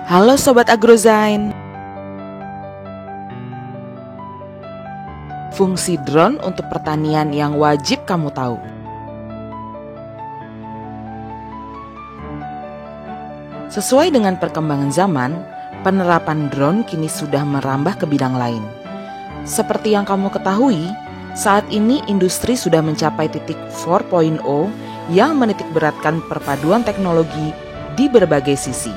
Halo Sobat Agrozain. Fungsi drone untuk pertanian yang wajib kamu tahu. Sesuai dengan perkembangan zaman, penerapan drone kini sudah merambah ke bidang lain. Seperti yang kamu ketahui, saat ini industri sudah mencapai titik 4.0 yang menitik beratkan perpaduan teknologi di berbagai sisi.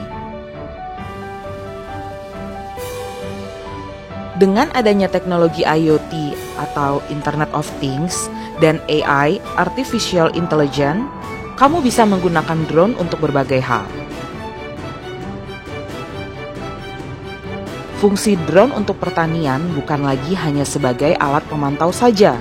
Dengan adanya teknologi IoT atau Internet of Things dan AI, Artificial Intelligence, kamu bisa menggunakan drone untuk berbagai hal. Fungsi drone untuk pertanian bukan lagi hanya sebagai alat pemantau saja.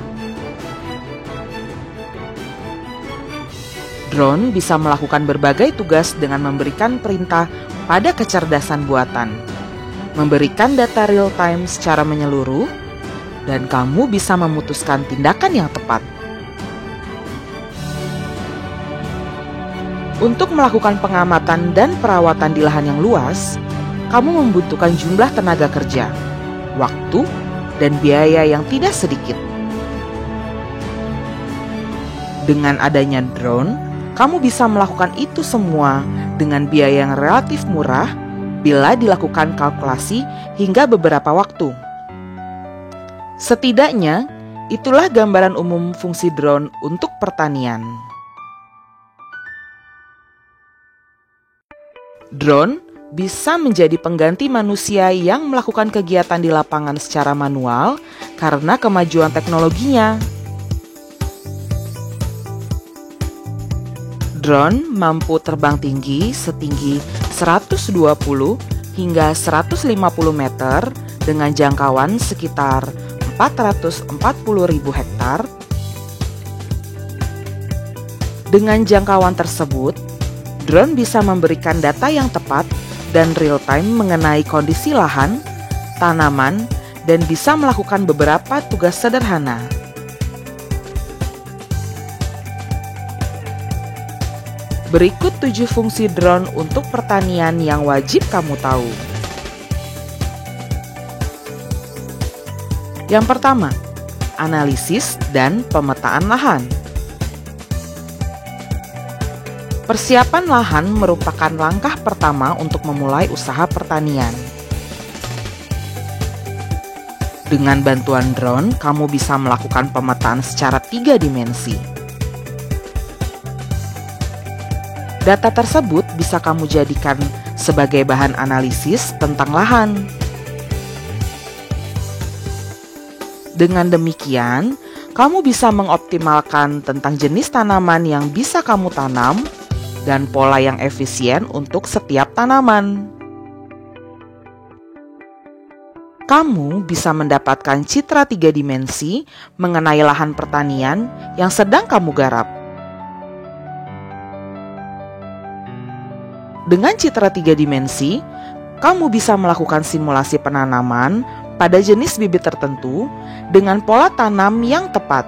Drone bisa melakukan berbagai tugas dengan memberikan perintah pada kecerdasan buatan, memberikan data real-time secara menyeluruh, dan kamu bisa memutuskan tindakan yang tepat. Untuk melakukan pengamatan dan perawatan di lahan yang luas, kamu membutuhkan jumlah tenaga kerja, waktu, dan biaya yang tidak sedikit. Dengan adanya drone, kamu bisa melakukan itu semua dengan biaya yang relatif murah bila dilakukan kalkulasi hingga beberapa waktu. Setidaknya, itulah gambaran umum fungsi drone untuk pertanian. Drone bisa menjadi pengganti manusia yang melakukan kegiatan di lapangan secara manual karena kemajuan teknologinya. Drone mampu terbang tinggi setinggi 120 hingga 150 meter dengan jangkauan sekitar 440.000 hektar. Dengan jangkauan tersebut, drone bisa memberikan data yang tepat dan real-time mengenai kondisi lahan, tanaman, dan bisa melakukan beberapa tugas sederhana. Berikut 7 fungsi drone untuk pertanian yang wajib kamu tahu. Yang pertama, analisis dan pemetaan lahan. Persiapan lahan merupakan langkah pertama untuk memulai usaha pertanian. Dengan bantuan drone, kamu bisa melakukan pemetaan secara 3 dimensi. Data tersebut bisa kamu jadikan sebagai bahan analisis tentang lahan. Dengan demikian, kamu bisa mengoptimalkan tentang jenis tanaman yang bisa kamu tanam dan pola yang efisien untuk setiap tanaman. Kamu bisa mendapatkan citra 3 dimensi mengenai lahan pertanian yang sedang kamu garap. Dengan citra 3 dimensi, kamu bisa melakukan simulasi penanaman pada jenis bibit tertentu dengan pola tanam yang tepat.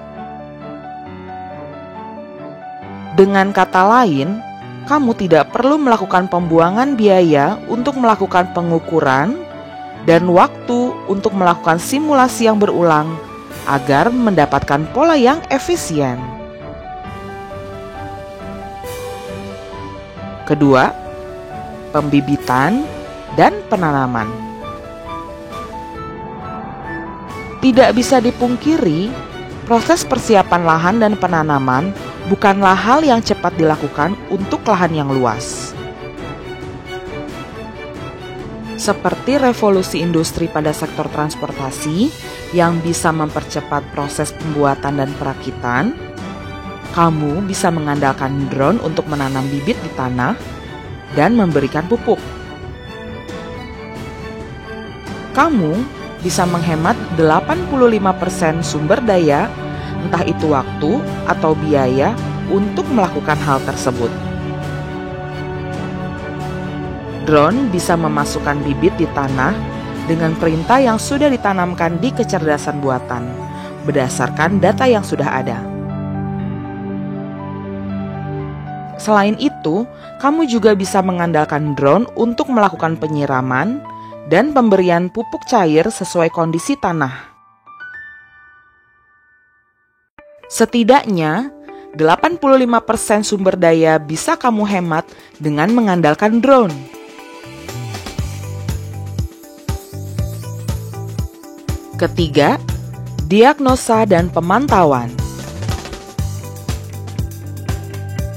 Dengan kata lain, kamu tidak perlu melakukan pembuangan biaya untuk melakukan pengukuran dan waktu untuk melakukan simulasi yang berulang agar mendapatkan pola yang efisien. Kedua, pembibitan dan penanaman. Tidak bisa dipungkiri, proses persiapan lahan dan penanaman bukanlah hal yang cepat dilakukan untuk lahan yang luas. Seperti revolusi industri pada sektor transportasi yang bisa mempercepat proses pembuatan dan perakitan, kamu bisa mengandalkan drone untuk menanam bibit di tanah dan memberikan pupuk. Kamu bisa menghemat 85% sumber daya, entah itu waktu atau biaya untuk melakukan hal tersebut. Drone bisa memasukkan bibit di tanah dengan perintah yang sudah ditanamkan di kecerdasan buatan, berdasarkan data yang sudah ada. Selain itu, kamu juga bisa mengandalkan drone untuk melakukan penyiraman dan pemberian pupuk cair sesuai kondisi tanah. Setidaknya, 85% sumber daya bisa kamu hemat dengan mengandalkan drone. Ketiga, diagnosa dan pemantauan.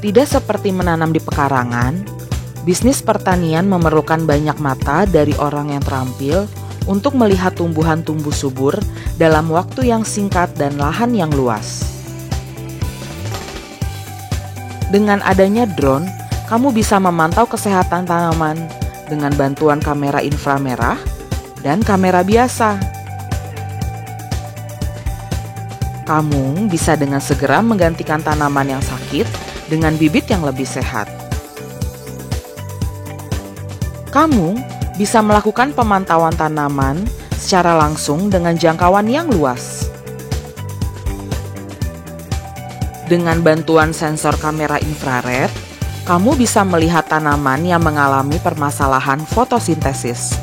Tidak seperti menanam di pekarangan, bisnis pertanian memerlukan banyak mata dari orang yang terampil untuk melihat tumbuhan tumbuh subur dalam waktu yang singkat dan lahan yang luas. Dengan adanya drone, kamu bisa memantau kesehatan tanaman dengan bantuan kamera inframerah dan kamera biasa. Kamu bisa dengan segera menggantikan tanaman yang sakit dengan bibit yang lebih sehat. Kamu bisa melakukan pemantauan tanaman secara langsung dengan jangkauan yang luas. Dengan bantuan sensor kamera infrared, kamu bisa melihat tanaman yang mengalami permasalahan fotosintesis.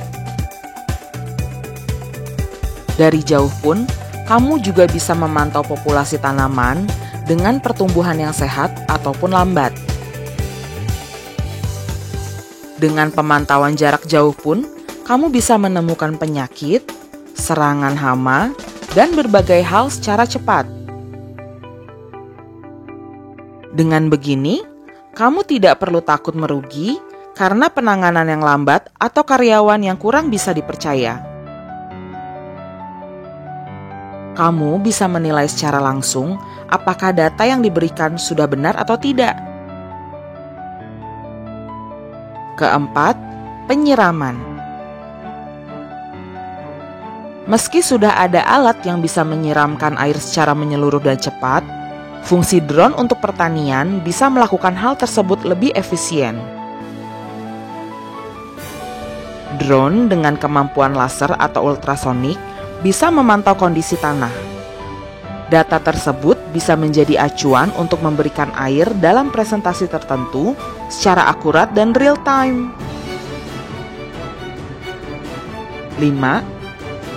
Dari jauh pun, kamu juga bisa memantau populasi tanaman dengan pertumbuhan yang sehat ataupun lambat. Dengan pemantauan jarak jauh pun, kamu bisa menemukan penyakit, serangan hama, dan berbagai hal secara cepat. Dengan begini, kamu tidak perlu takut merugi karena penanganan yang lambat atau karyawan yang kurang bisa dipercaya. Kamu bisa menilai secara langsung apakah data yang diberikan sudah benar atau tidak. Keempat, penyiraman. Meski sudah ada alat yang bisa menyiramkan air secara menyeluruh dan cepat, fungsi drone untuk pertanian bisa melakukan hal tersebut lebih efisien. Drone dengan kemampuan laser atau ultrasonik bisa memantau kondisi tanah. Data tersebut bisa menjadi acuan untuk memberikan air dalam presentasi tertentu secara akurat dan real time. 5.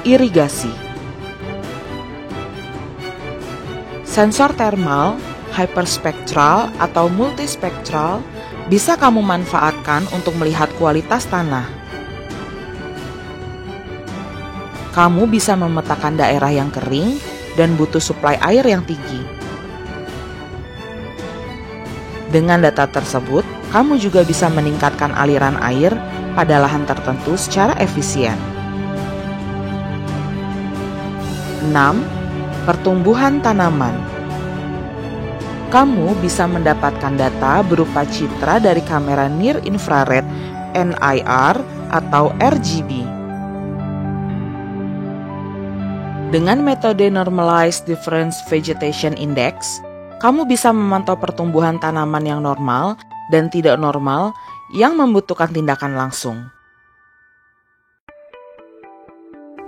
Irigasi. Sensor thermal, hyperspektral, atau multispektral bisa kamu manfaatkan untuk melihat kualitas tanah. Kamu bisa memetakan daerah yang kering dan butuh suplai air yang tinggi. Dengan data tersebut, kamu juga bisa meningkatkan aliran air pada lahan tertentu secara efisien. 6. Pertumbuhan tanaman. Kamu bisa mendapatkan data berupa citra dari kamera Near Infrared NIR atau RGB. Dengan metode Normalized Difference Vegetation Index, kamu bisa memantau pertumbuhan tanaman yang normal dan tidak normal yang membutuhkan tindakan langsung.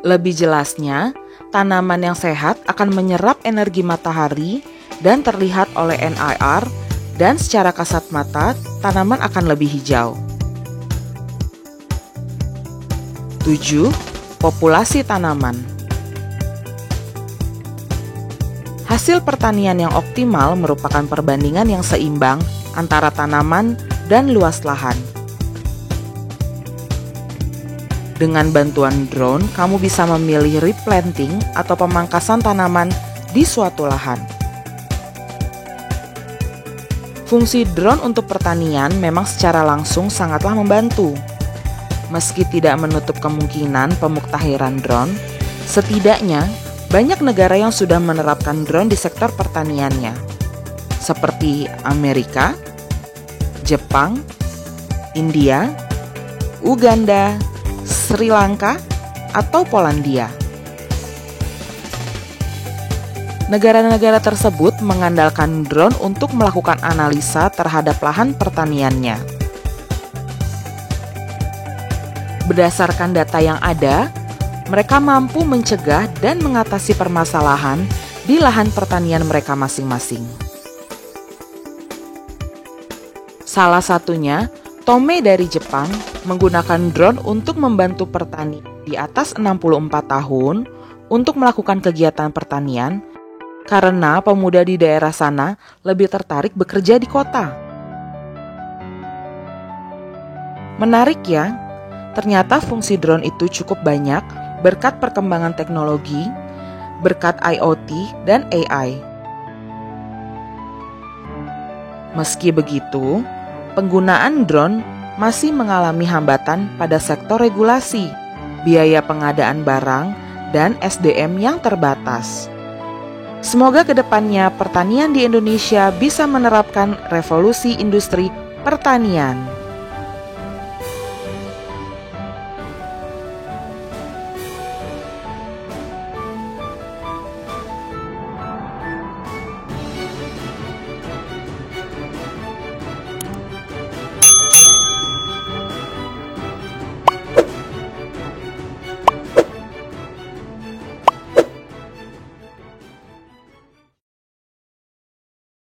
Lebih jelasnya, tanaman yang sehat akan menyerap energi matahari dan terlihat oleh NIR, dan secara kasat mata, tanaman akan lebih hijau. 7. Populasi tanaman. Hasil pertanian yang optimal merupakan perbandingan yang seimbang antara tanaman dan luas lahan. Dengan bantuan drone, kamu bisa memilih replanting atau pemangkasan tanaman di suatu lahan. Fungsi drone untuk pertanian memang secara langsung sangatlah membantu. Meski tidak menutup kemungkinan pemuktahiran drone, setidaknya banyak negara yang sudah menerapkan drone di sektor pertaniannya, seperti Amerika, Jepang, India, Uganda, Sri Lanka, atau Polandia. Negara-negara tersebut mengandalkan drone untuk melakukan analisa terhadap lahan pertaniannya. Berdasarkan data yang ada, mereka mampu mencegah dan mengatasi permasalahan di lahan pertanian mereka masing-masing. Salah satunya, Tome dari Jepang menggunakan drone untuk membantu petani di atas 64 tahun untuk melakukan kegiatan pertanian karena pemuda di daerah sana lebih tertarik bekerja di kota. Menarik ya, ternyata fungsi drone itu cukup banyak berkat perkembangan teknologi, berkat IoT dan AI. Meski begitu, penggunaan drone masih mengalami hambatan pada sektor regulasi, biaya pengadaan barang, dan SDM yang terbatas. Semoga kedepannya pertanian di Indonesia bisa menerapkan revolusi industri pertanian.